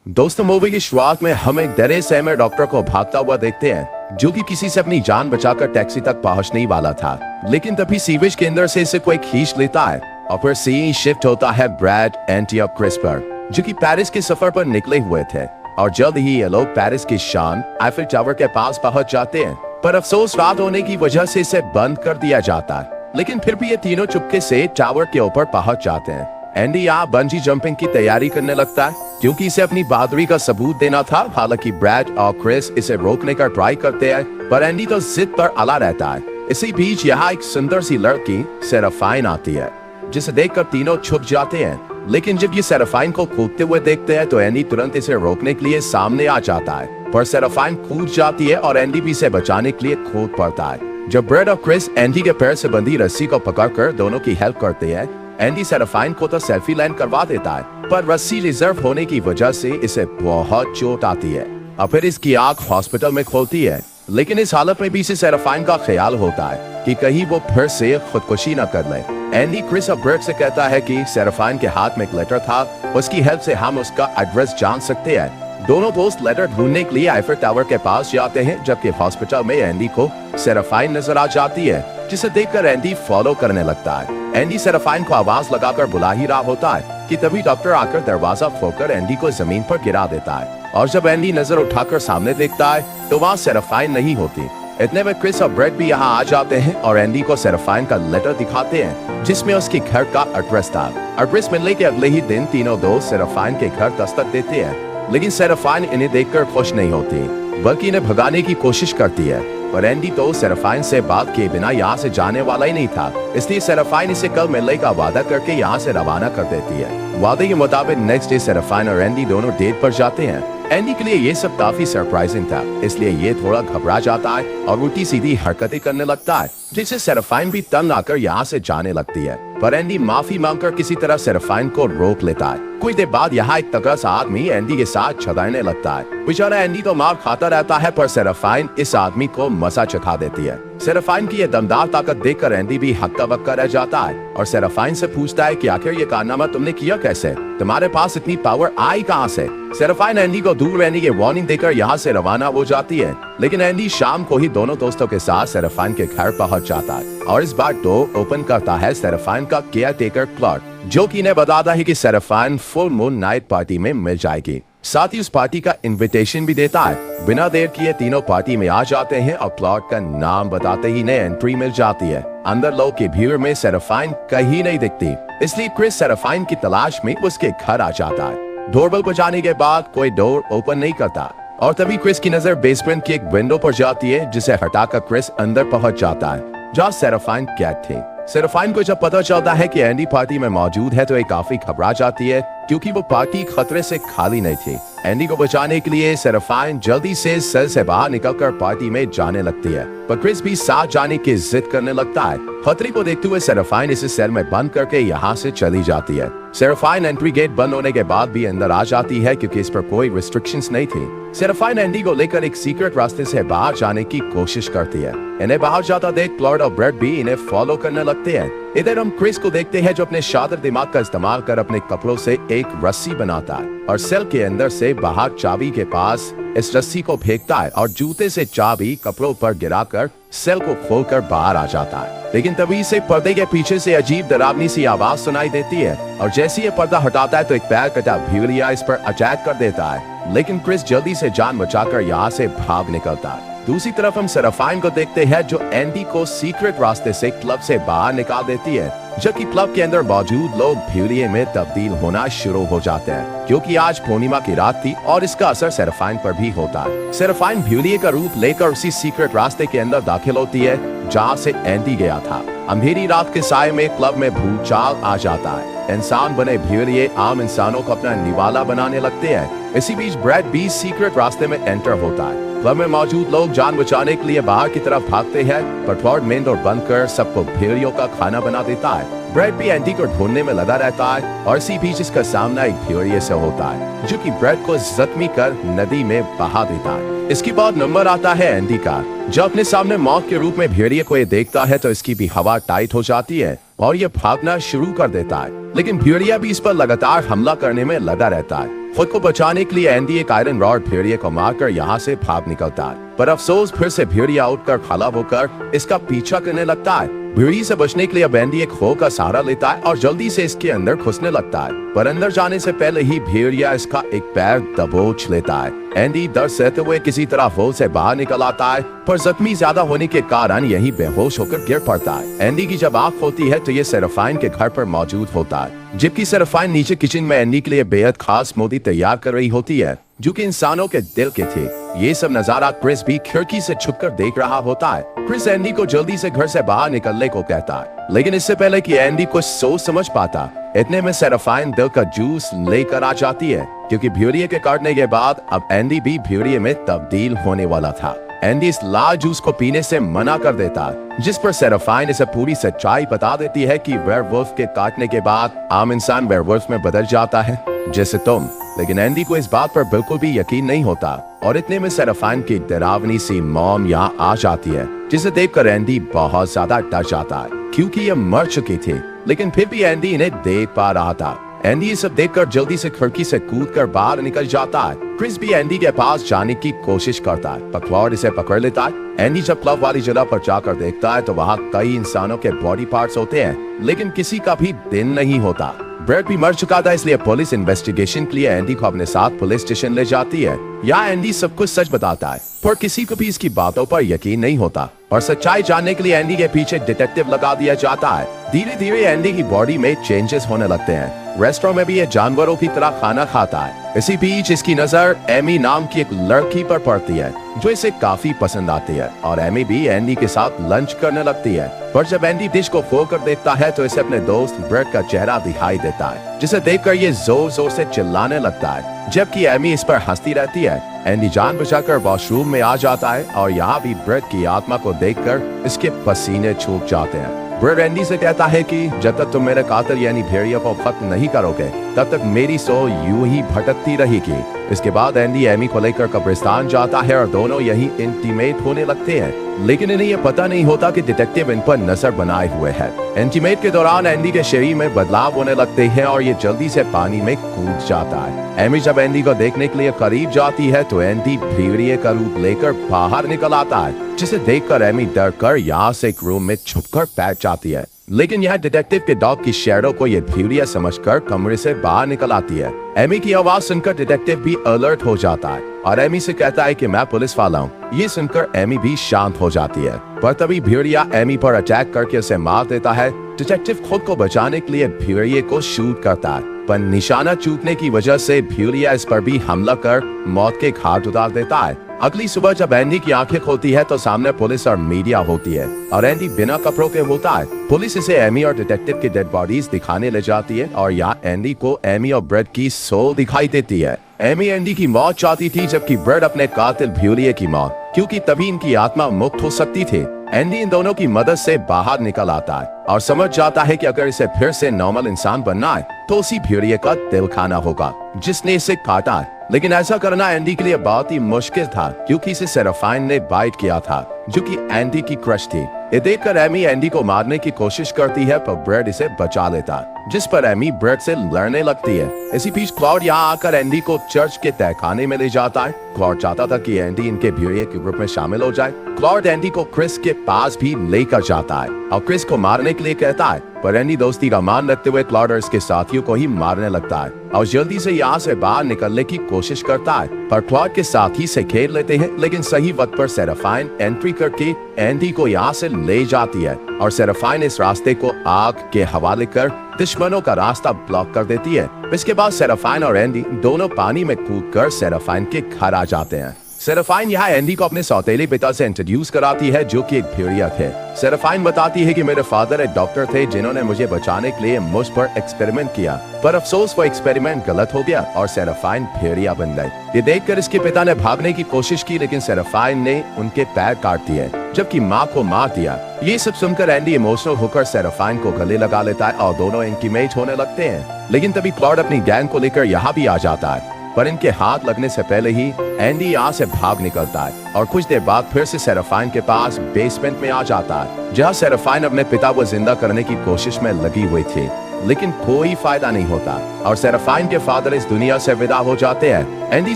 दोस्तों, मूवी की शुरुआत में हम एक डरे सहमे डॉक्टर को भागता हुआ देखते हैं जो कि किसी से अपनी जान बचाकर टैक्सी तक पहुंचने ही वाला था, लेकिन तभी सीवेज के अंदर से इसे कोई खींच लेता है और फिर सीन शिफ्ट होता है ब्रैड, एंटी और क्रिस पर, जो कि पेरिस के सफर पर निकले हुए थे। और जल्द ही ये लोग पेरिस की शान आईफिल टावर के पास पहुंच जाते हैं, पर अफसोस रात होने की वजह से इसे बंद कर दिया जाता है। लेकिन फिर भी ये तीनों चुपके से टावर के ऊपर पहुंच जाते हैं। एंडी यहाँ बंजी जंपिंग की तैयारी करने लगता है क्योंकि इसे अपनी बहादुरी का सबूत देना था। हालांकि ब्रैड और क्रिस इसे रोकने का ट्राई करते हैं, पर एंडी तो जिद पर अड़ा रहता है। इसी बीच यहाँ एक सुंदर सी लड़की सेराफाइन आती है, जिसे देखकर तीनों छुप जाते हैं। लेकिन जब ये सेराफाइन को कूदते हुए देखते हैं तो एंडी तुरंत इसे रोकने के लिए सामने आ जाता है, पर सेराफाइन कूद जाती है और एंडी भी इसे बचाने के लिए कूद पड़ता है। जब ब्रैड और क्रिस एंडी के पैर से बंधी रस्सी को पकड़कर दोनों की हेल्प करते हैं, एंडी सेराफाइन को तो सेल्फी लैंड करवा देता है, पर रस्सी रिजर्व होने की वजह से इसे बहुत चोट आती है और फिर इसकी आंख हॉस्पिटल में खोलती है। लेकिन इस हालत में भी इसे सेराफाइन का ख्याल होता है कि कहीं वो फिर से खुदकुशी न कर ले। एंडी क्रिस और ब्रैड से कहता है कि सेराफाइन के हाथ में एक लेटर था, उसकी हेल्प से हम उसका एड्रेस जान सकते हैं। दोनों दोस्त लेटर ढूंढने के लिए आईफिल टावर के पास जाते हैं, जबकि हॉस्पिटल में एंडी को सेराफाइन नजर आ जाती है, जिसे देखकर एंडी फॉलो करने लगता है। एंडी सेराफाइन को आवाज लगाकर बुला ही रहा होता है कि तभी डॉक्टर आकर दरवाजा खोलकर एंडी को जमीन पर गिरा देता है। और जब एंडी नजर उठाकर सामने देखता है तो वहाँ सेराफाइन नहीं होती। इतने में क्रिस और ब्रैड भी यहाँ आ जाते हैं और एंडी को सेराफाइन का लेटर दिखाते हैं, जिसमें उसके घर का एड्रेस था। एड्रेस मिलने के अगले ही दिन तीनों दोस्त सेराफाइन के घर दस्तक देते हैं, लेकिन सेराफाइन इन्हें देखकर खुश नहीं होती, बल्कि इन्हें भगाने की कोशिश करती है। पर एंडी तो सेराफाइन से बात किए बिना यहाँ से जाने वाला ही नहीं था, इसलिए सेराफाइन इसे कल मिलने का वादा करके यहाँ से रवाना कर देती है। वादे के मुताबिक नेक्स्ट डे सेराफाइन और एंडी दोनों डेट पर जाते हैं। एंडी के लिए ये सब काफी सरप्राइजिंग था, इसलिए ये थोड़ा घबरा जाता है और उल्टी सीधी हरकतें करने लगता है, जिससे सेराफाइन भी तंग आकर यहाँ से जाने लगती है। पर एंडी माफी मांगकर किसी तरह सेराफाइन को रोक लेता है। कुछ देर बाद यहाँ एक तगड़ा सा आदमी एंडी के साथ छदाने लगता है। बेचारा एंडी तो मार खाता रहता है, पर सेराफाइन इस आदमी को मजा चखा देती है। सेराफाइन की यह दमदार ताकत देखकर एंडी भी हक्का बक्का रह जाता है और सेराफाइन से पूछता है कि आखिर ये कारनामा तुमने किया कैसे, तुम्हारे पास इतनी पावर आई कहाँ से। सेराफाइन एंडी को दूर रहने की वार्निंग देकर यहाँ से रवाना हो जाती है, लेकिन एंडी शाम को ही दोनों दोस्तों के साथ सेराफाइन के घर पहुंच जाता है और इस बार डोर ओपन करता है सेराफाइन का केयर टेकर क्लर्क, जो कि इन्हें बताता है कि सेराफाइन फुल मून नाइट पार्टी में मिल जाएगी। साथ ही उस पार्टी का इनविटेशन भी देता है। बिना देर किए तीनों पार्टी में आ जाते हैं और क्लर्क का नाम बताते ही इन्हें एंट्री मिल जाती है। अंदर लोग की भीड़ में सेराफाइन कहीं नहीं दिखती, इसलिए क्रिस सेराफाइन की तलाश में उसके घर आ जाता है। डोरबेल बजाने के बाद कोई डोर ओपन नहीं करता और तभी क्रिस की नजर बेसमेंट की एक विंडो पर जाती है, जिसे हटाकर क्रिस अंदर पहुंच जाता है जहाँ सेराफाइन कैद थी। सेराफाइन को जब पता चलता है कि एंडी पार्टी में मौजूद है तो ये काफी घबरा जाती है, क्योंकि वो पार्टी खतरे से खाली नहीं थी। एंडी को बचाने के लिए सेराफाइन जल्दी से सेल से बाहर निकलकर पार्टी में जाने लगती है, पर क्रिस भी साथ जाने की जिद करने लगता है। खतरे को देखते हुए सेराफाइन इसे सेल में बंद करके यहाँ से चली जाती है। सेराफाइन एंट्री गेट बंद होने के बाद भी अंदर आ जाती है, क्योंकि इस पर कोई रिस्ट्रिक्शंस नहीं थी। सेराफाइन एंडी को लेकर एक सीक्रेट रास्ते से बाहर जाने की कोशिश करती है। इन्हें बाहर जाता देख क्लॉड और ब्रैड भी इन्हें फॉलो करने लगते हैं। इधर हम क्रिस को देखते हैं, जो अपने शातिर दिमाग का इस्तेमाल कर अपने कपड़ों से एक रस्सी बनाता है और सेल के अंदर से बाहर चाबी के पास इस रस्सी को फेंकता है और जूते से चाबी कपड़ों पर गिराकर सेल को खोलकर बाहर आ जाता है। लेकिन तभी से पर्दे के पीछे से अजीब डरावनी सी आवाज सुनाई देती है और जैसे ये पर्दा हटाता है तो एक पैर कटा भेड़िया इस पर अटैक कर देता है। लेकिन क्रिस जल्दी से जान बचाकर यहाँ से भाग निकलता है। दूसरी तरफ हम सेराफाइन को देखते हैं, जो एंडी को सीक्रेट रास्ते से क्लब से बाहर निकाल देती है, जबकि क्लब के अंदर मौजूद लोग भेड़िए में तब्दील होना शुरू हो जाते हैं, क्योंकि आज पूर्णिमा की रात थी और इसका असर सेराफाइन पर भी होता है। सेराफाइन भेड़िए का रूप लेकर उसी सीक्रेट रास्ते के अंदर दाखिल होती है जहाँ से एंडी गया था। अंधेरी रात के साए में क्लब में भूचाल आ जाता है। इंसान बने भेड़िए आम इंसानों को अपना निवाला बनाने लगते हैं। इसी बीच ब्रैड भी सीक्रेट रास्ते में एंटर होता है। क्लब में मौजूद लोग जान बचाने के लिए बाहर की तरफ भागते हैं, पर थॉर्ड मेन डोर बंद कर सबको भेड़ियों का खाना बना देता है। ब्रैड भी एंडी को ढूंढने में लगा रहता है और इसी बीच इसका सामना एक भेड़िए से होता है, जो कि ब्रैड को जख्मी कर नदी में बहा देता है। इसके बाद नंबर आता है एंडी का, जो अपने सामने मौत के रूप में भेड़िए को ये देखता है तो इसकी भी हवा टाइट हो जाती है और ये भागना शुरू कर देता है। लेकिन भेड़िया भी इस पर लगातार हमला करने में लगा रहता है। खुद को बचाने के लिए एंडी एक आयरन रॉड भेड़िए को मारकर यहाँ से भाग निकलता है, पर अफसोस फिर से भेड़िया उठकर खड़ा होकर इसका पीछा करने लगता है। भेड़िए से बचने के लिए अब एंडी एक खो का सहारा लेता है और जल्दी से इसके अंदर घुसने लगता है, पर अंदर जाने से पहले ही भेड़िया इसका एक पैर दबोच लेता है। एंडी दर्द सहते हुए किसी तरह वो से बाहर निकल आता है, पर जख्मी ज्यादा होने के कारण यही बेहोश होकर गिर पड़ता है। एंडी की जब आंख होती है तो ये सेराफाइन के घर पर मौजूद होता है, जबकि सेराफाइन नीचे किचन में एंडी के लिए बेहद खास स्मूदी तैयार कर रही होती है जो कि इंसानों के दिल के थे। ये सब नजारा क्रिस भी खिड़की से छुपकर देख रहा होता है। क्रिस एंडी को जल्दी से घर से बाहर निकलने को कहता है, लेकिन इससे पहले कि एंडी कुछ सोच समझ पाता, इतने में सेराफाइन दिल का जूस लेकर आ जाती है, क्योंकि भेड़िए के काटने के बाद अब एंडी भी भेड़िए में तब्दील होने वाला था। एंडी इस लाल जूस को पीने से मना कर देता है, जिस पर सेराफाइन इसे पूरी सच्चाई बता देती है कि वेयरवुल्फ के काटने के बाद आम इंसान वेयरवुल्फ में बदल जाता है, जैसे तुम। लेकिन एंडी को इस बात पर बिल्कुल भी यकीन नहीं होता और इतने में सेराफाइन की डरावनी सी मॉम यहाँ आ जाती है, जिसे देखकर एंडी बहुत ज्यादा डर जाता है, क्योंकि ये मर चुकी थी। लेकिन फिर भी एंडी इन्हें देख पा रहा था। एंडी ये सब देखकर जल्दी से खिड़की से कूदकर बाहर निकल जाता है। क्रिस भी एंडी के पास जाने की कोशिश करता है, पर क्लॉड इसे पकड़ लेता है। एंडी जब क्लब वाली जगह पर जाकर देखता है तो वहाँ कई इंसानों के बॉडी पार्ट्स होते हैं, लेकिन किसी का भी दिन नहीं होता। ब्रेड भी मर चुका था, इसलिए पुलिस इन्वेस्टिगेशन के लिए एंडी को अपने साथ पुलिस स्टेशन ले जाती है। यहाँ एंडी सब कुछ सच बताता है, पर किसी को भी इसकी बातों पर यकीन नहीं होता और सच्चाई जानने के लिए एंडी के पीछे डिटेक्टिव लगा दिया जाता है। धीरे धीरे एंडी की बॉडी में चेंजेस होने लगते हैं। रेस्टोरेंट में भी ये जानवरों की तरह खाना खाता है। इसी बीच इसकी नजर एमी नाम की एक लड़की पर पड़ती है, जो इसे काफी पसंद आती है और एमी भी एंडी के साथ लंच करने लगती है। पर जब एंडी डिश को खोलकर देखता है तो इसे अपने दोस्त ब्रेड का चेहरा दिखाई देता है, जिसे देखकर ये जोर जोर से चिल्लाने लगता है, जबकि एमी इस पर हंसती रहती है। एंडी जान बचाकर वॉशरूम में आ जाता है और यहाँ भी ब्रेड की आत्मा को देखकर इसके पसीने छूट जाते हैं। ब्रेड एंडी से कहता है कि जब तक तुम मेरे कातिल यानी भेड़िया को खत्म नहीं करोगे, तब तक मेरी सो यूं ही भटकती रहेगी। इसके बाद एंडी एमी को लेकर कब्रिस्तान जाता है और दोनों यही इंटीमेट होने लगते हैं, लेकिन इन्हें यह पता नहीं होता कि डिटेक्टिव इन पर नजर बनाए हुए है। इंटीमेट के दौरान एंडी के शरीर में बदलाव होने लगते हैं और ये जल्दी से पानी में कूद जाता है। एमी जब एंडी को देखने के लिए करीब जाती है तो एंडी भेड़िए का रूप लेकर बाहर निकल आता है, जिसे देखकर एमी डर कर यहाँ से एक रूम में छुपकर बैठ जाती है। लेकिन यहाँ डिटेक्टिव के डॉग की शैडो को ये भेड़िया समझकर कमरे से बाहर निकल आती है। एमी की आवाज सुनकर डिटेक्टिव भी अलर्ट हो जाता है और एमी से कहता है कि मैं पुलिस वाला हूँ। ये सुनकर एमी भी शांत हो जाती है, पर तभी भेड़िया एमी पर अटैक करके उसे मार देता है। डिटेक्टिव खुद को बचाने के लिए भेड़िए को शूट करता है, पर निशाना चूकने की वजह से भेड़िया इस पर भी हमला कर मौत के घाट उतार देता है। अगली सुबह जब एंडी की आंखें खोलती है तो सामने पुलिस और मीडिया होती है और एंडी बिना कपड़ों के होता है। पुलिस इसे एमी और डिटेक्टिव की डेड बॉडीज दिखाने ले जाती है और यहाँ एंडी को एमी और ब्रेड की सोल दिखाई देती है। एमी एंडी की मौत चाहती थी, जबकि ब्रेड अपने कातिल भेड़िए की मौत, क्योंकि तभी इनकी आत्मा मुक्त हो सकती थी। एंडी इन दोनों की मदद से बाहर निकल आता है और समझ जाता है कि अगर इसे फिर से नॉर्मल इंसान बनना है तो उसी भेड़िए का दिल खाना होगा जिसने इसे काटा है। लेकिन ऐसा करना एंडी के लिए बहुत ही मुश्किल था, क्योंकि इसे सेराफाइन ने बाइट किया था, जो कि एंडी की क्रश थी। ये देखकर एमी एंडी को मारने की कोशिश करती है, पर ब्रेड इसे बचा लेता है, जिस पर एमी ब्रेड से लड़ने लगती है। इसी बीच क्लॉड यहाँ आकर एंडी को चर्च के तहखाने में ले जाता है। क्लॉड चाहता था कि एंडी इनके भेड़िए के ग्रुप में शामिल हो जाए। क्लॉड एंडी को क्रिस के पास भी लेकर जाता है और क्रिस को मारने के लिए कहता है, पर एंडी दोस्ती का मान रखते हुए क्लॉड और इसके साथियों को ही मारने लगता है और जल्दी से यहाँ से बाहर निकलने की कोशिश करता है। पर क्लॉड के साथी से घेर लेते हैं, लेकिन सही वक्त पर सेराफाइन एंट्री करके एंडी को यहाँ से ले जाती है और सेराफाइन इस रास्ते को आग के हवाले कर दुश्मनों का रास्ता ब्लॉक कर देती है। इसके बाद सेराफाइन और एंडी दोनों पानी में कूदकर सेराफाइन के घर आ जाते हैं। सेराफाइन यहाँ एंडी को अपने सौतेले पिता से इंट्रोड्यूस कराती है, जो कि एक भेड़िया थे। सेराफाइन बताती है कि मेरे फादर एक डॉक्टर थे जिन्होंने मुझे बचाने के लिए मुझ पर एक्सपेरिमेंट किया, पर अफसोस वो एक्सपेरिमेंट गलत हो गया और सेराफाइन भेड़िया बन गई। ये देखकर इसके पिता ने भागने की कोशिश की, लेकिन सेराफाइन ने उनके पैर काट दिए, जबकि माँ को मार दिया। ये सब सुनकर एंडी इमोशनल होकर सेराफाइन को गले लगा लेता है और दोनों इंटीमेट होने लगते हैं। लेकिन तभी क्लॉड अपनी गैंग को लेकर यहाँ भी आ जाता है, पर इनके हाथ लगने से पहले ही एंडी यहाँ से भाग निकलता है और कुछ देर बाद फिर से सेराफाइन के पास बेसमेंट में आ जाता है, जहाँ सेराफाइन अपने पिता को जिंदा करने की कोशिश में लगी हुई थी। लेकिन कोई फायदा नहीं होता और सेराफाइन के फादर इस दुनिया से विदा हो जाते हैं। एंडी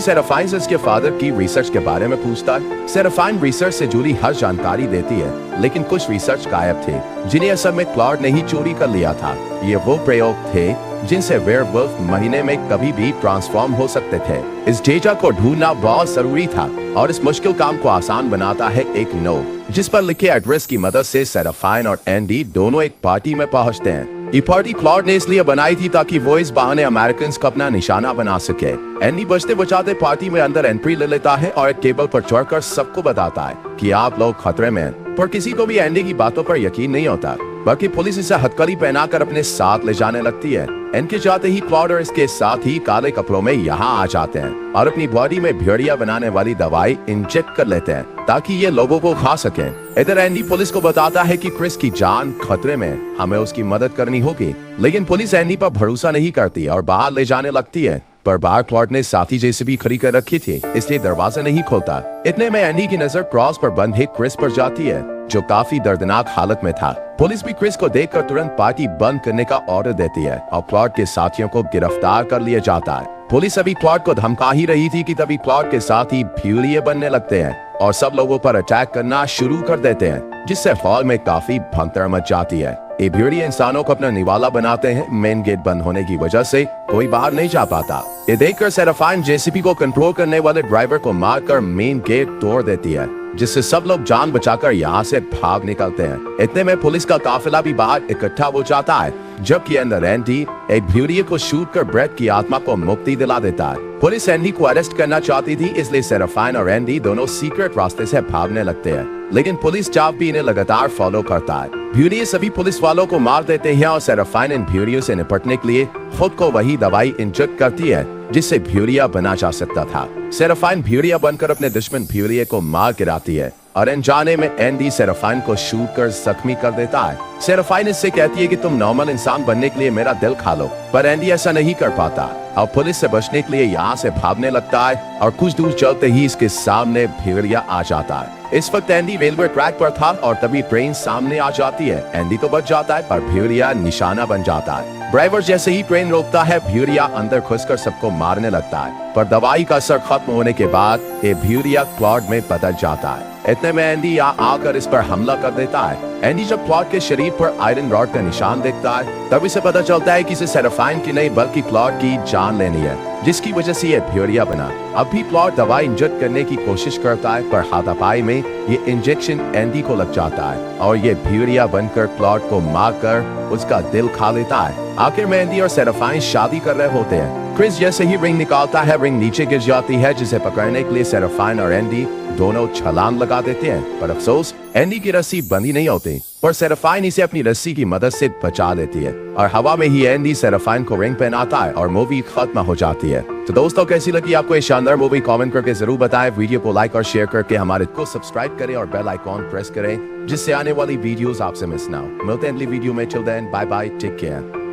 सेराफाइन से इसके फादर की रिसर्च के बारे में पूछता है। सेराफाइन रिसर्च से जुड़ी हर जानकारी देती है, लेकिन कुछ रिसर्च गायब थे जिन्हें असल में क्लॉड ने ही चोरी कर लिया था। ये वो प्रयोग थे जिनसे वेयरवुल्फ महीने में कभी भी ट्रांसफॉर्म हो सकते थे। इस डेटा को ढूंढना बहुत जरूरी था और इस मुश्किल काम को आसान बनाता है एक नोट, जिस पर लिखे एड्रेस की मदद से सेराफाइन और एंडी दोनों एक पार्टी में पहुंचते हैं। ये पार्टी क्लॉड ने इसलिए बनाई थी ताकि वो इस बहाने अमेरिकन को अपना निशाना बना सके। एंडी बचते बचाते पार्टी में अंदर एंट्री ले लेता है और एक टेबल पर चढ़कर सबको बताता है कि आप लोग खतरे में हैं। पर किसी को भी एंडी की बातों पर यकीन नहीं होता, बल्कि पुलिस इसे हथकड़ी पहनाकर अपने साथ ले जाने लगती है। इनके जाते ही क्लॉड और इसके साथ ही काले कपड़ों में यहाँ आ जाते हैं और अपनी बॉडी में भेड़िया बनाने वाली दवाई इंजेक्ट कर लेते हैं ताकि ये लोगों को खा सकें। इधर एंडी पुलिस को बताता है कि क्रिस की जान खतरे में, हमें उसकी मदद करनी होगी। लेकिन पुलिस एंडी पर भरोसा नहीं करती और बाहर ले जाने लगती है। पर बाहर क्लॉड ने साथी जेसीबी खड़ी कर रखी थी, इसलिए दरवाजा नहीं खोलता। इतने में एंडी की नजर क्रॉस पर बंद एक क्रिस पर जाती है जो काफी दर्दनाक हालत में था। पुलिस भी क्रिस को देखकर तुरंत पार्टी बंद करने का ऑर्डर देती है और क्लॉड के साथियों को गिरफ्तार कर लिया जाता है। पुलिस अभी क्लॉड को धमका ही रही थी कि तभी क्लॉड के साथ ही भीड़िए बनने लगते हैं और सब लोगों पर अटैक करना शुरू कर देते हैं, जिससे हॉल में काफी भगदड़ मच जाती है। ये भीड़िए इंसानों को अपना निवाला बनाते हैं। मेन गेट बंद होने की वजह से कोई बाहर नहीं जा पाता। ये देखकर सेराफाइन जेसीबी को कंट्रोल करने वाले ड्राइवर को मारकर मेन गेट तोड़ देती है, जिससे सब लोग जान बचाकर यहाँ से भाग निकलते हैं। इतने में पुलिस का काफिला भी बाहर इकट्ठा हो जाता है, जबकि अंदर एंडी एक भीड़िए को शूट कर ब्रेट की आत्मा को मुक्ति दिला देता है। पुलिस एंडी को अरेस्ट करना चाहती थी, इसलिए सेराफाइन और एंडी दोनों सीक्रेट रास्ते से भागने लगते हैं, लेकिन पुलिस स्टाफ भी इन्हें लगातार फॉलो करता है। भीड़िए सभी पुलिस वालों को मार देते हैं और सेराफाइन इन भीड़ियों से निपटने के लिए खुद को वही दवाई इंजेक्ट करती है जिससे भीड़िया बना जा सकता था। सेराफाइन भीड़िया बनकर अपने दुश्मन भीड़िए को मार गिराती है और अनजाने में एंडी सेराफाइन को शूट कर जख्मी कर देता है। सेराफाइन इससे कहती है कि तुम नॉर्मल इंसान बनने के लिए मेरा दिल खा लो, पर एंडी ऐसा नहीं कर पाता और पुलिस से बचने के लिए यहाँ से भागने लगता है और कुछ दूर चलते ही इसके सामने भीड़िया आ जाता है। इस वक्त एंडी रेलवे ट्रैक पर था और तभी ट्रेन सामने आ जाती है। एंडी तो बच जाता है पर भीड़िया निशाना बन जाता है। ड्राइवर जैसे ही ट्रेन रोकता है, भीड़िया अंदर घुसकर सबको मारने लगता है, पर दवाई का असर खत्म होने के बाद ये भीड़िया क्लॉड में बदल जाता है। इतने में एंडी यहाँ आकर इस पर हमला कर देता है। एंडी जब क्लॉड के शरीर पर आयरन रॉड का निशान देखता है, तब इसे पता चलता है कि इसे सेराफाइन की नहीं बल्कि क्लॉड की जान लेनी है, जिसकी वजह से ये भीड़िया बना। अब भी क्लॉड दवाई इंजेक्ट करने की कोशिश करता है, पर हाथापाई में ये इंजेक्शन एंडी को लग जाता है और ये भीड़िया बनकर क्लॉड को मारकर उसका दिल खा लेता है। आखिर में एंडी और सेराफाइन शादी कर रहे होते हैं। क्रिस जैसे ही रिंग निकालता है, रिंग नीचे गिर जाती है, जिसे पकड़ने के लिए सेराफाइन और एंडी दोनों छलांग लगा देते हैं। पर अफसोस एंडी की रस्सी बंधी नहीं होती, पर सेराफाइन इसे अपनी रस्सी की मदद से बचा लेती है और हवा में ही एंडी सेराफाइन को रिंग पहनाता है और मूवी खत्म हो जाती है। तो दोस्तों, कैसी लगी आपको ये शानदार मूवी? कमेंट करके जरूर बताएं। वीडियो को लाइक और शेयर करके हमारे को सब्सक्राइब करें और बेल आइकॉन प्रेस करें, जिससे आने वाली वीडियोस आपसे मिस ना हो। मिलते हैं अगली वीडियो में। Till then, bye bye, take care.